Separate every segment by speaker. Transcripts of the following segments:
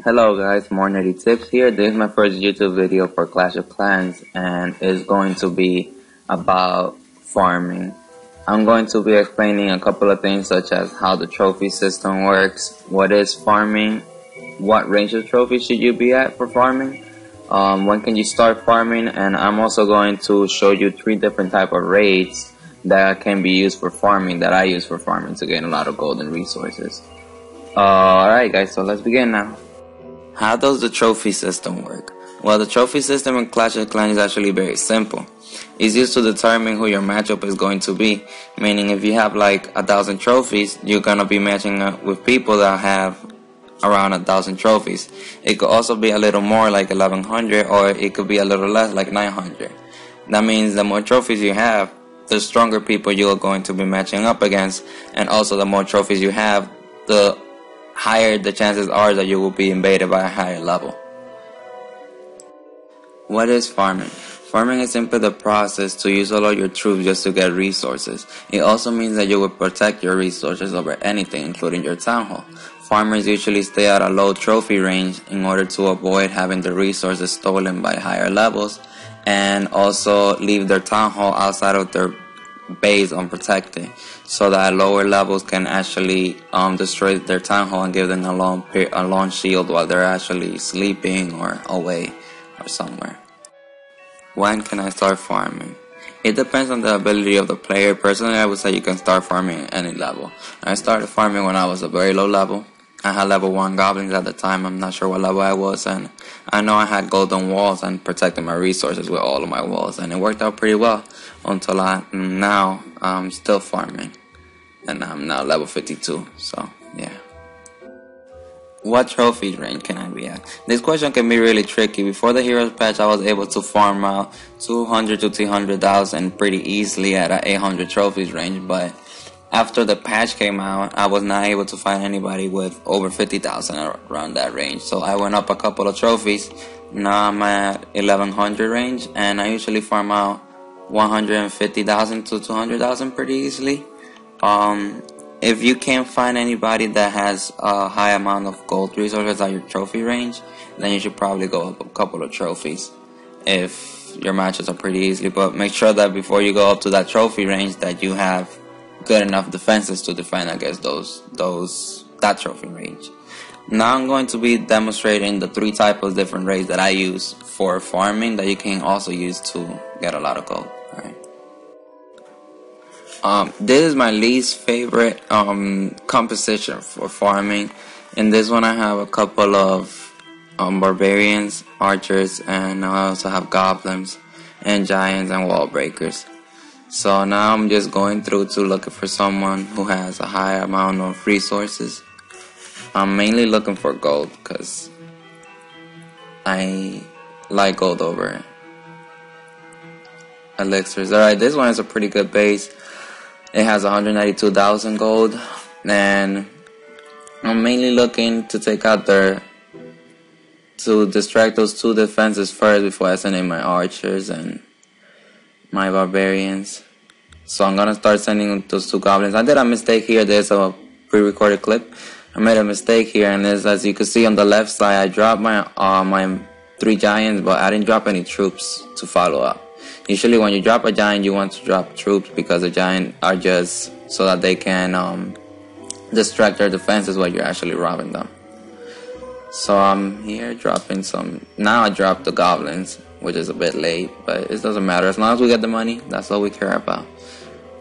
Speaker 1: Hello guys, SmartNerdyTips here. This is my first YouTube video for Clash of Clans and it's going to be about farming. I'm going to be explaining a couple of things such as how the trophy system works, what is farming, what range of trophies should you be at for farming, when can you start farming, and I'm also going to show you 3 different type of raids that can be used for farming, that I use for farming to gain a lot of golden resources. Alright guys, so let's begin now. How does the trophy system work? Well, the trophy system in Clash of Clans is actually very simple. It's used to determine who your matchup is going to be, meaning if you have like 1,000 trophies, you're going to be matching up with people that have around 1,000 trophies. It could also be a little more like 1,100, or it could be a little less like 900. That means the more trophies you have, the stronger people you're going to be matching up against, and also the more trophies you have, the higher the chances are that you will be invaded by a higher level. What is farming? Farming is simply the process to use all of your troops just to get resources. It also means that you will protect your resources over anything, including your town hall. Farmers usually stay at a low trophy range in order to avoid having the resources stolen by higher levels, and also leave their town hall outside of their base unprotected, so that lower levels can actually destroy their town hall and give them a long shield while they're actually sleeping or away or somewhere. When can I start farming? It depends on the ability of the player. Personally, I would say you can start farming at any level. I started farming when I was a very low level. I had level 1 goblins at the time. I'm not sure what level I was, and I know I had golden walls and protected my resources with all of my walls, and it worked out pretty well until I'm still farming, and I'm now level 52. So yeah. What trophy range can I be at? This question can be really tricky. Before the Heroes patch, I was able to farm out 200 to 300,000 pretty easily at a 800 trophies range, but after the patch came out, I was not able to find anybody with over 50,000 around that range. So I went up a couple of trophies. Now I'm at 1100 range, and I usually farm out 150,000 to 200,000 pretty easily. If you can't find anybody that has a high amount of gold resources at your trophy range, then you should probably go up a couple of trophies if your matches are pretty easily. But make sure that before you go up to that trophy range that you have good enough defenses to defend against that trophy range. Now I'm going to be demonstrating the 3 types of different raids that I use for farming that you can also use to get a lot of gold. Alright. This is my least favorite composition for farming. In this one I have a couple of barbarians, archers, and I also have goblins and giants and wall breakers. So now I'm just going through to looking for someone who has a high amount of resources. I'm mainly looking for gold because I like gold over elixirs. Alright, this one is a pretty good base. It has 192,000 gold, and I'm mainly looking to take out to distract those 2 defenses first before I send in my archers and my barbarians. So I'm gonna start sending those 2 goblins. I did a mistake here. There's a pre-recorded clip. I made a mistake here, and as you can see on the left side, I dropped my 3 giants, but I didn't drop any troops to follow up. Usually when you drop a giant, you want to drop troops because the giant are just so that they can distract their defenses while you're actually robbing them. So I'm here dropping some. Now I dropped the goblins, which is a bit late, but it doesn't matter. As long as we get the money, that's all we care about.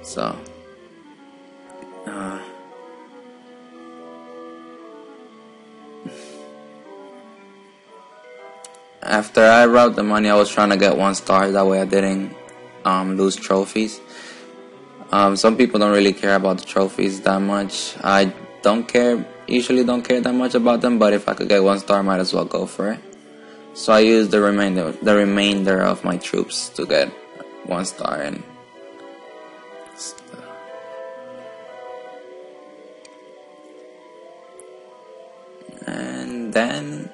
Speaker 1: So after I robbed the money, I was trying to get 1 star. That way I didn't lose trophies. Some people don't really care about the trophies that much. I usually don't care that much about them, but if I could get 1 star, I might as well go for it. So I used the remainder of my troops to get 1 star, and then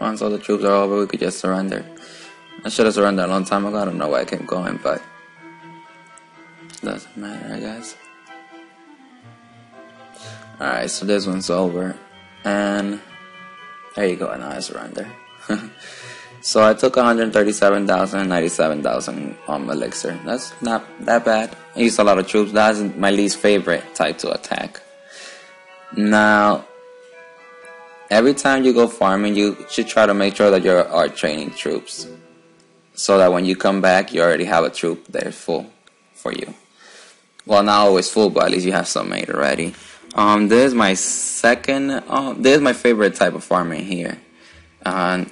Speaker 1: once all the troops are over, we could just surrender. I should have surrendered a long time ago. I don't know why I kept going, but doesn't matter, I guess. Alright, so this one's over. And There you go, now I surrender. So I took 137,000 and 97,000 elixir. That's not that bad. I used a lot of troops. That's my least favorite type to attack. Now, every time you go farming, you should try to make sure that you are training troops, so that when you come back, you already have a troop there full for you. Well, not always full, but at least you have some made already. This is my this is my favorite type of farming here.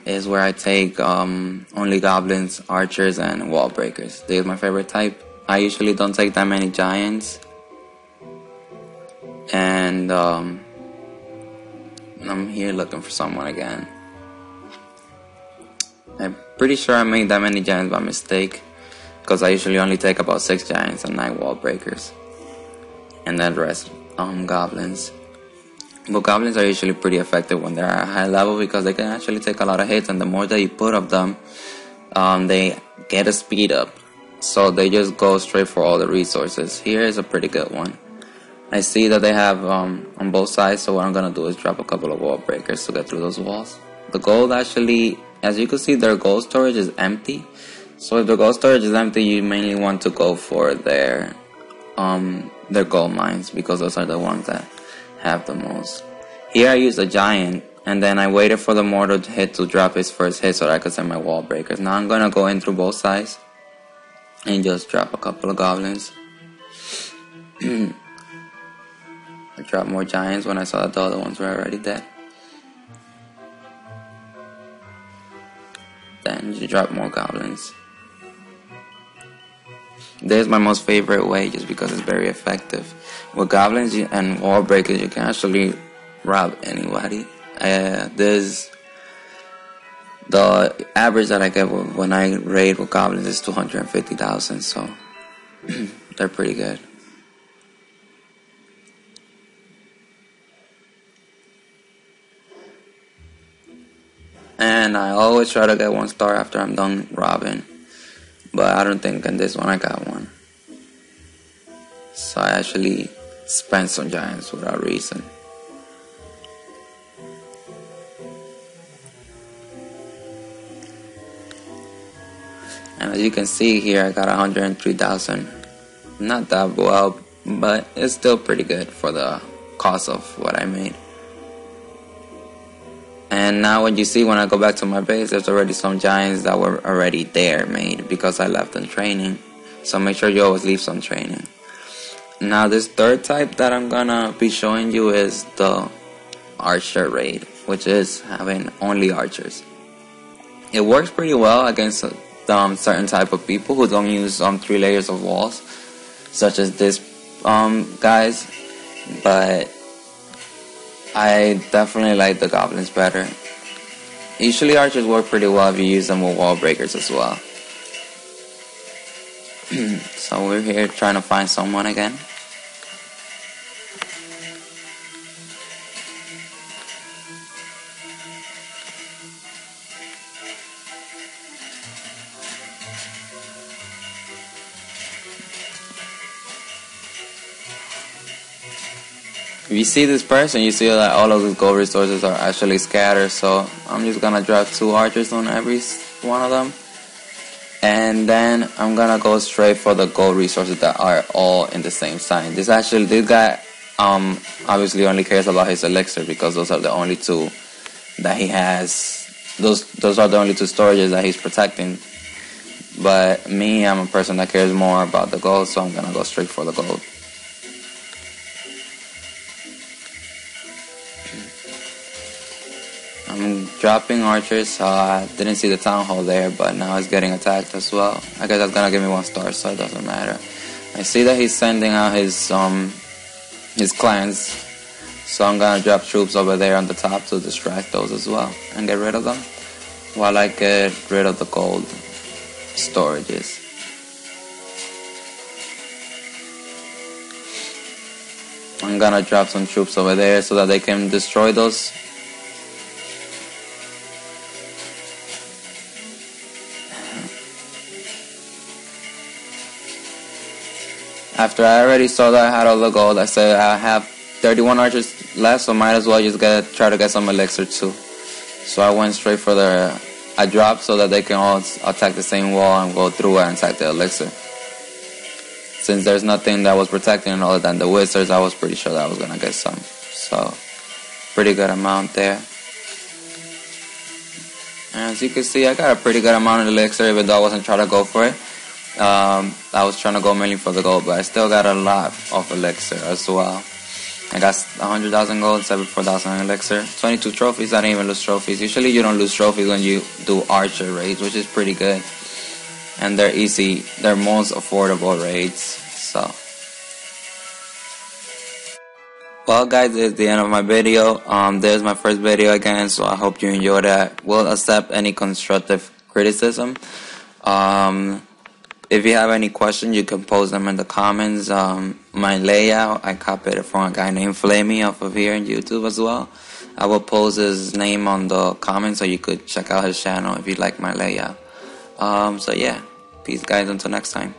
Speaker 1: Is where I take only goblins, archers, and wall breakers. This is my favorite type. I usually don't take that many giants. And I'm here looking for someone again. I'm pretty sure I made that many giants by mistake, because I usually only take about 6 giants and 9 wall breakers, and then the rest goblins. But goblins are usually pretty effective when they're at a high level, because they can actually take a lot of hits, and the more that you put of them, they get a speed up, so they just go straight for all the resources. Here is a pretty good one. I see that they have on both sides, so what I'm gonna do is drop a couple of wall breakers to get through those walls. The gold actually, as you can see, their gold storage is empty. So if the gold storage is empty, you mainly want to go for their gold mines, because those are the ones that have the most. Here I used a giant, and then I waited for the mortar hit to drop his first hit so that I could send my wall breakers. Now I'm gonna go in through both sides and just drop a couple of goblins. I dropped more giants when I saw that the other ones were already dead. Then you drop more goblins. This is my most favorite way, just because it's very effective. With goblins and wall breakers, you can actually rob anybody. The average that I get when I raid with goblins is 250,000, so they're pretty good. And I always try to get 1 star after I'm done robbing, but I don't think in this one I got one. So I actually spent some giants without reason. And as you can see here, I got 103,000. Not that well, but it's still pretty good for the cost of what I made. And now when you see, when I go back to my base, there's already some giants that were already there made, because I left them training. So make sure you always leave some training. Now this third type that I'm gonna be showing you is the archer raid, which is having only archers. It works pretty well against certain type of people who don't use 3 layers of walls, such as this guys, but I definitely like the goblins better. Usually archers work pretty well if you use them with wall breakers as well. So we're here trying to find someone again. If you see this person, you see that all of the gold resources are actually scattered, so I'm just gonna drop 2 archers on every one of them, and then I'm gonna go straight for the gold resources that are all in the same sign. This guy obviously only cares about his elixir, because those are the only 2 that he has. Those are the only 2 storages that he's protecting. But me, I'm a person that cares more about the gold, so I'm gonna go straight for the gold. I'm dropping archers. I didn't see the town hall there, but now it's getting attacked as well. I guess that's gonna give me 1 star, so it doesn't matter. I see that he's sending out his clans, so I'm gonna drop troops over there on the top to distract those as well and get rid of them, while I get rid of the gold storages. I'm gonna drop some troops over there so that they can destroy those. After I already saw that I had all the gold, I said I have 31 archers left, so might as well just try to get some elixir too. So I went straight for I dropped so that they can all attack the same wall and go through it and attack the elixir. Since there's nothing that was protecting it other than the wizards, I was pretty sure that I was gonna get some. So, pretty good amount there. And as you can see, I got a pretty good amount of elixir, even though I wasn't trying to go for it. I was trying to go mainly for the gold, but I still got a lot of elixir as well. I got 100,000 gold, 74,000 elixir, 22 trophies. I didn't even lose trophies. Usually you don't lose trophies when you do archer raids, which is pretty good. And they're easy, they're most affordable raids. So, well guys, this is the end of my video. There's my first video again, so I hope you enjoyed it. We'll accept any constructive criticism. If you have any questions, you can post them in the comments. My layout, I copied it from a guy named Flamey off of here on YouTube as well. I will post his name on the comments so you could check out his channel if you like my layout. So yeah, peace guys, until next time.